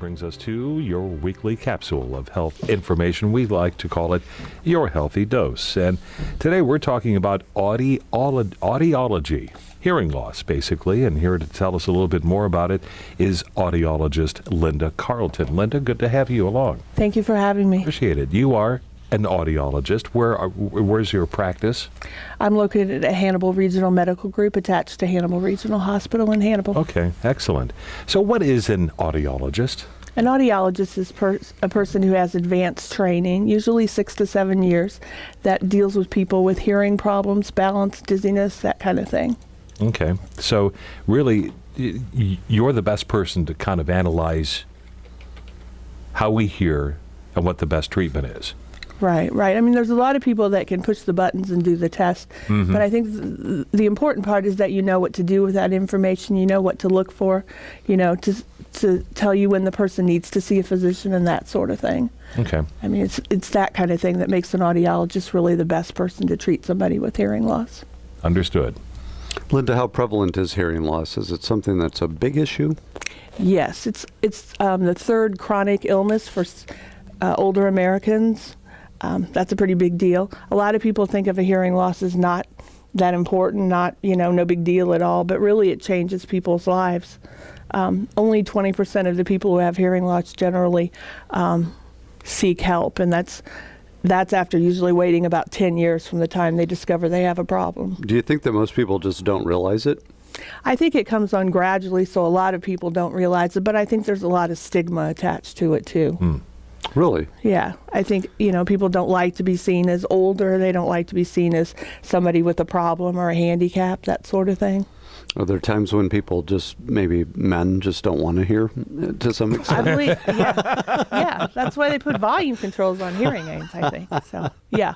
brings us to your weekly capsule of health information. We like to call it Your Healthy Dose. And today we're talking about audiology, hearing loss, basically. And here to tell us a little bit more about it is audiologist Linda Carlton. Linda, good to have you along. Thank you for having me. Appreciate it. You are an audiologist. Where's your practice? I'm located at Hannibal Regional Medical Group, attached to Hannibal Regional Hospital in Hannibal. Okay, excellent. So what is an audiologist? An audiologist is a person who has advanced training, usually 6 to 7 years, that deals with people with hearing problems, balance, dizziness, that kind of thing. Okay, so really you're the best person to kind of analyze how we hear and what the best treatment is. Right. I mean, there's a lot of people that can push the buttons and do the test, but I think the important part is that you know what to do with that information, you know what to look for, you know, to tell you when the person needs to see a physician and that sort of thing. Okay. I mean, it's that kind of thing that makes an audiologist really the best person to treat somebody with hearing loss. Understood. Linda, how prevalent is hearing loss? Is it something that's a big issue? Yes, it's the third chronic illness for older Americans. That's a pretty big deal. A lot of people think of a hearing loss as not that important, not, no big deal at all, but really it changes people's lives. Only 20% of the people who have hearing loss generally seek help, and that's after usually waiting about 10 years from the time they discover they have a problem. Do you think that most people just don't realize it? I think it comes on gradually, so a lot of people don't realize it, but I think there's a lot of stigma attached to it too. Really? Yeah, I think, people don't like to be seen as older. They don't like to be seen as somebody with a problem or a handicap, that sort of thing. Are there times when people maybe men just don't want to hear to some extent? I believe, yeah, that's why they put volume controls on hearing aids, I think. So, yeah,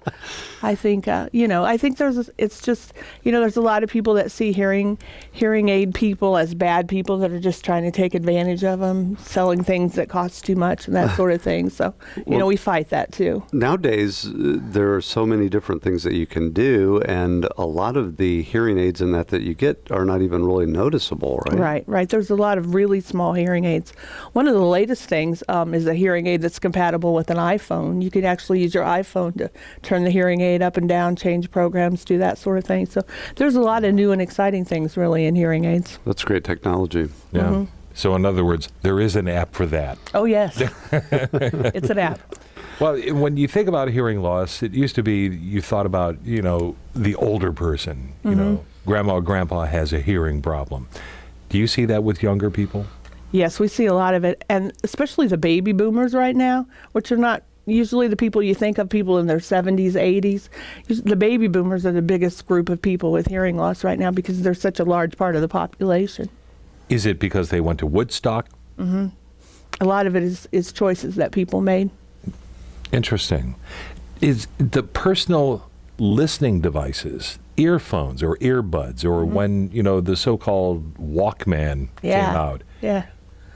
I think, I think there's a lot of people that see hearing aid people as bad people that are just trying to take advantage of them, selling things that cost too much and that sort of thing. So, we fight that too. Nowadays, there are so many different things that you can do, and a lot of the hearing aids and that you get are not even really noticeable, right? Right. There's a lot of really small hearing aids. One of the latest things is a hearing aid that's compatible with an iPhone. You can actually use your iPhone to turn the hearing aid up and down, change programs, do that sort of thing. So there's a lot of new and exciting things really in hearing aids. That's great technology. Yeah. Mm-hmm. So in other words, there is an app for that. Oh, yes. It's an app. Well, when you think about hearing loss, it used to be you thought about, the older person, grandma or grandpa has a hearing problem. Do you see that with younger people? Yes, we see a lot of it, and especially the baby boomers right now, which are not usually the people you think of, people in their 70s, 80s. The baby boomers are the biggest group of people with hearing loss right now because they're such a large part of the population. Is it because they went to Woodstock? Mm-hmm. A lot of it is choices that people made. Interesting. Is the personal listening devices, earphones or earbuds, or when, the so-called Walkman came out,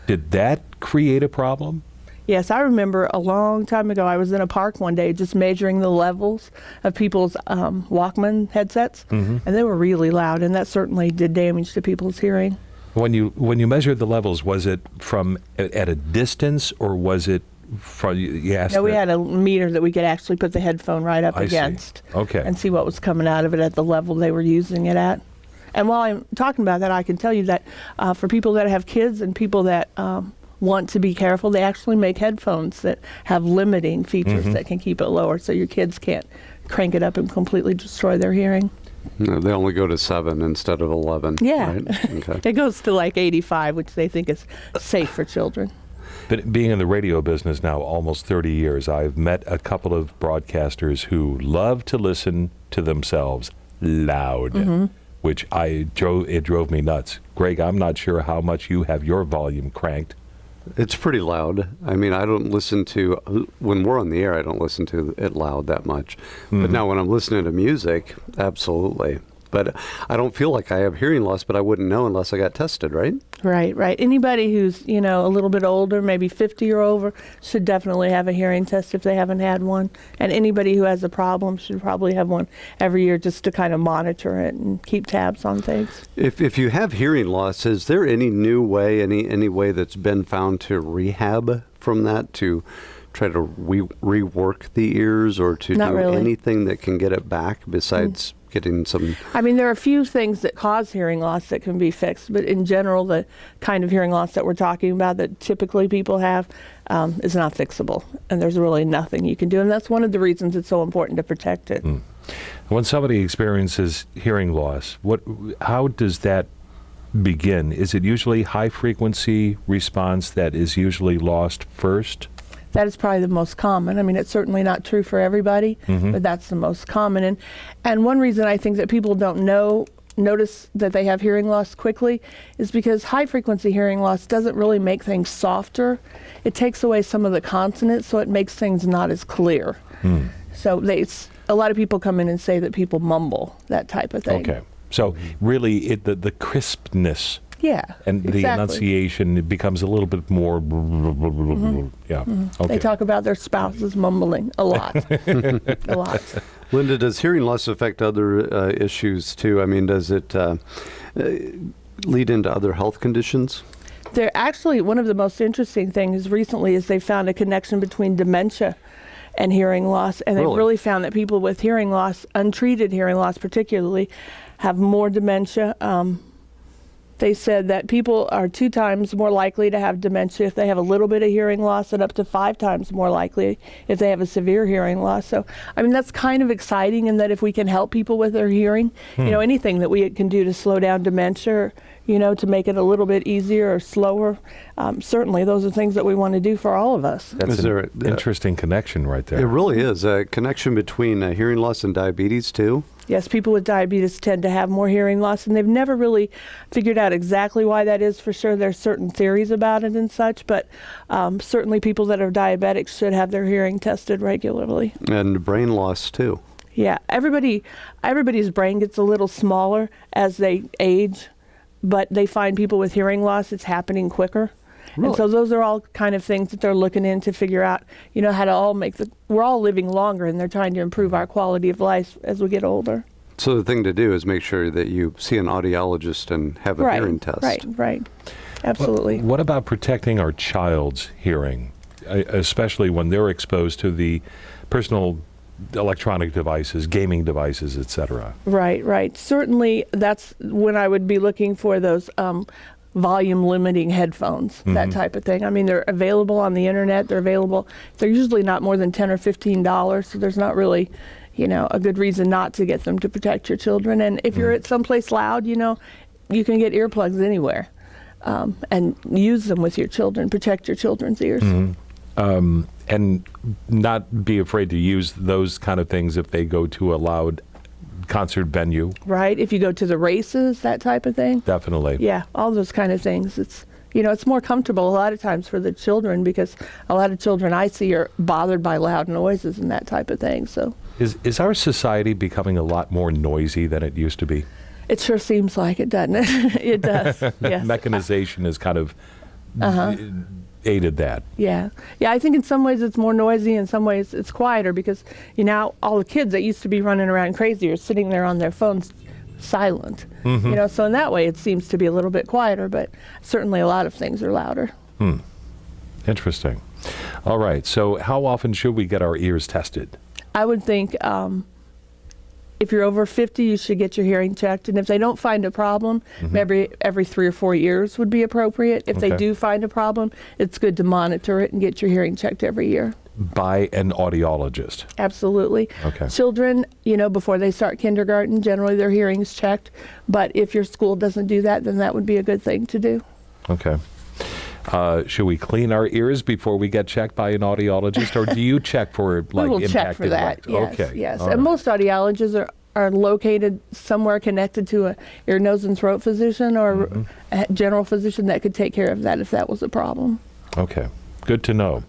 did that create a problem? Yes, I remember a long time ago, I was in a park one day just measuring the levels of people's Walkman headsets, and they were really loud, and that certainly did damage to people's hearing. When you measured the levels, was it from at a distance, or was it from, No, we had a meter that we could actually put the headphone right up against and see what was coming out of it at the level they were using it at. And while I'm talking about that, I can tell you that for people that have kids and people that want to be careful, they actually make headphones that have limiting features that can keep it lower so your kids can't crank it up and completely destroy their hearing. No, they only go to 7 instead of 11. Yeah. Right? Okay. It goes to like 85, which they think is safe for children. But being in the radio business now almost 30 years, I've met a couple of broadcasters who love to listen to themselves loud, which it drove me nuts. Greg, I'm not sure how much you have your volume cranked. It's pretty loud. I mean, I don't listen to, when we're on the air, I don't listen to it loud that much. But now when I'm listening to music, absolutely. but I don't feel like I have hearing loss, but I wouldn't know unless I got tested, right? Right. Anybody who's, a little bit older, maybe 50 or over, should definitely have a hearing test if they haven't had one. And anybody who has a problem should probably have one every year just to kind of monitor it and keep tabs on things. If you have hearing loss, is there any new way, any way that's been found to rehab from that, to try to rework the ears, or to Not do really. anything that can get it back besides getting some? I mean, there are a few things that cause hearing loss that can be fixed, but in general, the kind of hearing loss that we're talking about that typically people have is not fixable, and there's really nothing you can do, and that's one of the reasons it's so important to protect it. When somebody experiences hearing loss, how does that begin? Is it usually high frequency response that is usually lost first? That is probably the most common. I mean, it's certainly not true for everybody, but that's the most common. And one reason I think that people don't notice that they have hearing loss quickly is because high frequency hearing loss doesn't really make things softer. It takes away some of the consonants, so it makes things not as clear. So a lot of people come in and say that people mumble, that type of thing. Okay. So really, the crispness and the enunciation, it becomes a little bit more. Yeah. Okay. They talk about their spouses mumbling a lot. A lot. Linda, does hearing loss affect other issues too? I mean, does it lead into other health conditions? They're actually, one of the most interesting things recently is they found a connection between dementia and hearing loss, and they've really found that people with hearing loss, untreated hearing loss particularly, have more dementia. They said that people are 2 times more likely to have dementia if they have a little bit of hearing loss, and up to 5 times more likely if they have a severe hearing loss. So, I mean, that's kind of exciting in that if we can help people with their hearing, anything that we can do to slow down dementia, to make it a little bit easier or slower, certainly those are things that we want to do for all of us. That's an interesting connection right there. It really is. A connection between hearing loss and diabetes too. Yes, people with diabetes tend to have more hearing loss, and they've never really figured out exactly why that is for sure. There's certain theories about it and such, but certainly people that are diabetic should have their hearing tested regularly. And brain loss too. Yeah, everybody's brain gets a little smaller as they age, but they find people with hearing loss, it's happening quicker. Really? And so those are all kind of things that they're looking in to figure out, how to all we're all living longer, and they're trying to improve our quality of life as we get older. So the thing to do is make sure that you see an audiologist and have a hearing test. Right. Absolutely. What about protecting our child's hearing, especially when they're exposed to the personal electronic devices, gaming devices, etc.? Right. Certainly, that's when I would be looking for those volume limiting headphones, that type of thing. I mean, they're available on the internet. They're usually not more than $10 or $15, so there's not really, a good reason not to get them to protect your children. And if you're at someplace loud, you can get earplugs anywhere and use them with your children, protect your children's ears. And not be afraid to use those kind of things if they go to a loud concert venue. Right. If you go to the races, that type of thing. Definitely. Yeah, all those kind of things. It's it's more comfortable a lot of times for the children, because a lot of children I see are bothered by loud noises and that type of thing. So is our society becoming a lot more noisy than it used to be? It sure seems like it, doesn't it? It does. Yes. Mechanization has kind of aided that. Yeah, I think in some ways it's more noisy, in some ways it's quieter, because all the kids that used to be running around crazy are sitting there on their phones silent. So in that way it seems to be a little bit quieter, but certainly a lot of things are louder. Interesting. All right, so how often should we get our ears tested? I would think if you're over 50, you should get your hearing checked. And if they don't find a problem, maybe every 3 or 4 years would be appropriate. If they do find a problem, it's good to monitor it and get your hearing checked every year. By an audiologist? Absolutely. Okay. Children, before they start kindergarten, generally their hearing's checked. But if your school doesn't do that, then that would be a good thing to do. Okay. Should we clean our ears before we get checked by an audiologist, or do you check for we will check for that. Yes, okay. Yes. All and right. most audiologists are located somewhere connected to a ear, nose, and throat physician or a general physician that could take care of that if that was a problem. Okay. Good to know.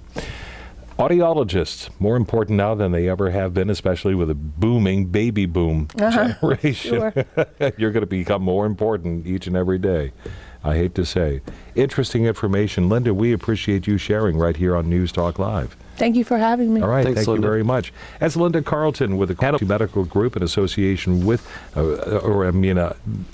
Audiologists, more important now than they ever have been, especially with a booming baby boom generation. Sure. You're going to become more important each and every day, I hate to say. Interesting information. Linda, we appreciate you sharing right here on News Talk Live. Thank you for having me. All right, Thanks, thank Linda. you very much. That's Linda Carlton with the Hannibal Medical Group in association with,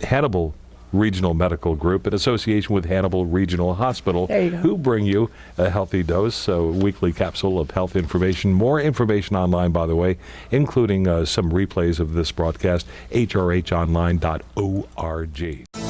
Hannibal Regional Medical Group in association with Hannibal Regional Hospital, There you go. who bring you a healthy dose, a weekly capsule of health information. More information online, by the way, including some replays of this broadcast, hrhonline.org.